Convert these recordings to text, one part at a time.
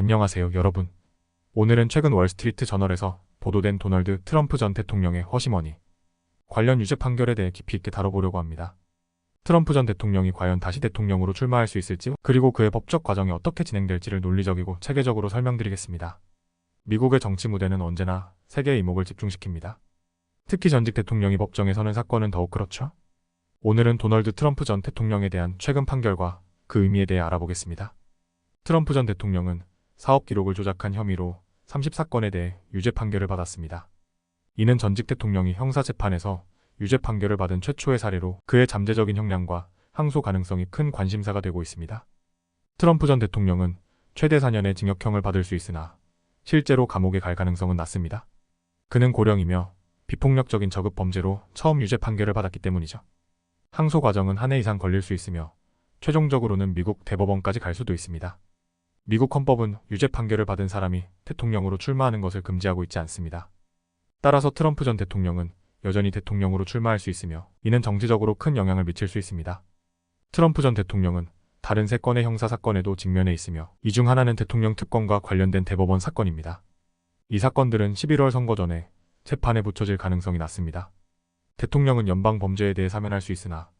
안녕하세요, 여러분. 오늘은 최근 월스트리트 저널에서 보도된 도널드 트럼프 전 대통령의 허심어니 관련 유죄 판결에 대해 깊이 있게 다뤄보려고 합니다. 트럼프 전 대통령이 과연 다시 대통령으로 출마할 수 있을지, 그리고 그의 법적 과정이 어떻게 진행될지를 논리적이고 체계적으로 설명드리겠습니다. 미국의 정치 무대는 언제나 세계의 이목을 집중시킵니다. 특히 전직 대통령이 법정에 서는 사건은 더욱 그렇죠. 오늘은 도널드 트럼프 전 대통령에 대한 최근 판결과 그 의미에 대해 알아보겠습니다. 트럼프 전 대통령은 사업 기록을 조작한 혐의로 30사건에 대해 유죄 판결을 받았습니다. 이는 전직 대통령이 형사재판에서 유죄 판결을 받은 최초의 사례로 그의 잠재적인 형량과 항소 가능성이 큰 관심사가 되고 있습니다. 트럼프 전 대통령은 최대 4년의 징역형을 받을 수 있으나 실제로 감옥에 갈 가능성은 낮습니다. 그는 고령이며 비폭력적인 저급 범죄로 처음 유죄 판결을 받았기 때문이죠. 항소 과정은 한 해 이상 걸릴 수 있으며 최종적으로는 미국 대법원까지 갈 수도 있습니다. 미국 헌법은 유죄 판결을 받은 사람이 대통령으로 출마하는 것을 금지하고 있지 않습니다. 따라서 트럼프 전 대통령은 여전히 대통령으로 출마할 수 있으며 이는 정치적으로 큰 영향을 미칠 수 있습니다. 트럼프 전 대통령은 다른 3건의 형사사건에도 직면해 있으며 이 중 하나는 대통령 특권과 관련된 대법원 사건입니다. 이 사건들은 11월 선거 전에 재판에 붙여질 가능성이 낮습니다. 대통령은 연방 범죄에 대해 사면할 수 있으나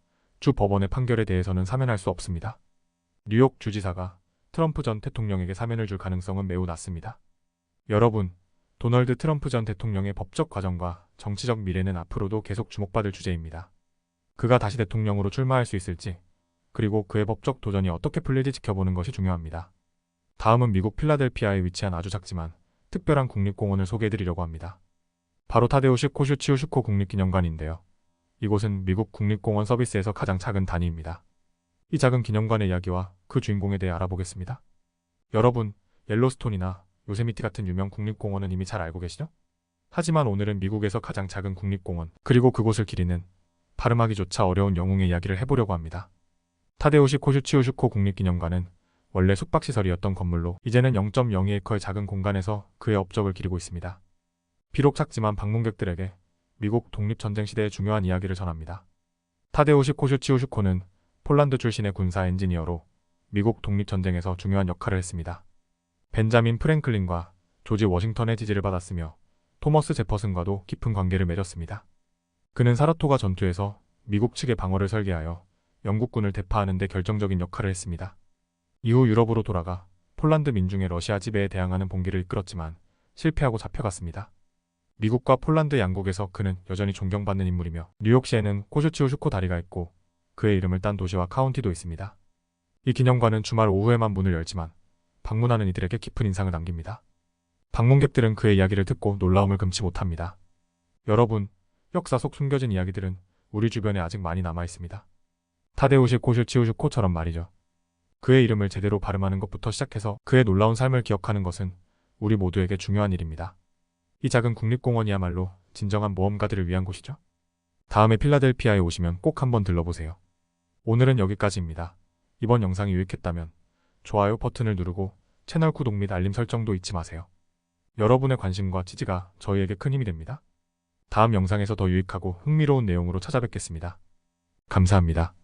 주 법원의 판결에 대해서는 사면할 수 없습니다. 뉴욕 주지사가 트럼프 전 대통령에게 사면을 줄 가능성은 매우 낮습니다. 여러분, 도널드 트럼프 전 대통령의 법적 과정과 정치적 미래는 앞으로도 계속 주목받을 주제입니다. 그가 다시 대통령으로 출마할 수 있을지, 그리고 그의 법적 도전이 어떻게 풀릴지 지켜보는 것이 중요합니다. 다음은 미국 필라델피아에 위치한 아주 작지만 특별한 국립공원을 소개해드리려고 합니다. 바로 타데우시 코슈치우슈코 국립기념관인데요. 이곳은 미국 국립공원 서비스에서 가장 작은 단위입니다. 이 작은 기념관의 이야기와 그 주인공에 대해 알아보겠습니다. 여러분, 옐로스톤이나 요세미티 같은 유명 국립공원은 이미 잘 알고 계시죠? 하지만 오늘은 미국에서 가장 작은 국립공원, 그리고 그곳을 기리는 발음하기조차 어려운 영웅의 이야기를 해보려고 합니다. 타데우시 코슈치우슈코 국립기념관은 원래 숙박시설이었던 건물로 이제는 0.02에커의 작은 공간에서 그의 업적을 기리고 있습니다. 비록 작지만 방문객들에게 미국 독립전쟁 시대의 중요한 이야기를 전합니다. 타데우시 코슈치우슈코는 폴란드 출신의 군사 엔지니어로 미국 독립전쟁에서 중요한 역할을 했습니다. 벤자민 프랭클린과 조지 워싱턴의 지지를 받았으며 토머스 제퍼슨과도 깊은 관계를 맺었습니다. 그는 사라토가 전투에서 미국 측의 방어를 설계하여 영국군을 대파하는 데 결정적인 역할을 했습니다. 이후 유럽으로 돌아가 폴란드 민중의 러시아 지배에 대항하는 봉기를 이끌었지만 실패하고 잡혀갔습니다. 미국과 폴란드 양국에서 그는 여전히 존경받는 인물이며 뉴욕시에는 코슈치우슈코 다리가 있고 그의 이름을 딴 도시와 카운티도 있습니다. 이 기념관은 주말 오후에만 문을 열지만 방문하는 이들에게 깊은 인상을 남깁니다. 방문객들은 그의 이야기를 듣고 놀라움을 금치 못합니다. 여러분, 역사 속 숨겨진 이야기들은 우리 주변에 아직 많이 남아있습니다. 타데우시 코슈치우슈코처럼 말이죠. 그의 이름을 제대로 발음하는 것부터 시작해서 그의 놀라운 삶을 기억하는 것은 우리 모두에게 중요한 일입니다. 이 작은 국립공원이야말로 진정한 모험가들을 위한 곳이죠. 다음에 필라델피아에 오시면 꼭 한번 들러보세요. 오늘은 여기까지입니다. 이번 영상이 유익했다면 좋아요 버튼을 누르고 채널 구독 및 알림 설정도 잊지 마세요. 여러분의 관심과 지지가 저희에게 큰 힘이 됩니다. 다음 영상에서 더 유익하고 흥미로운 내용으로 찾아뵙겠습니다. 감사합니다.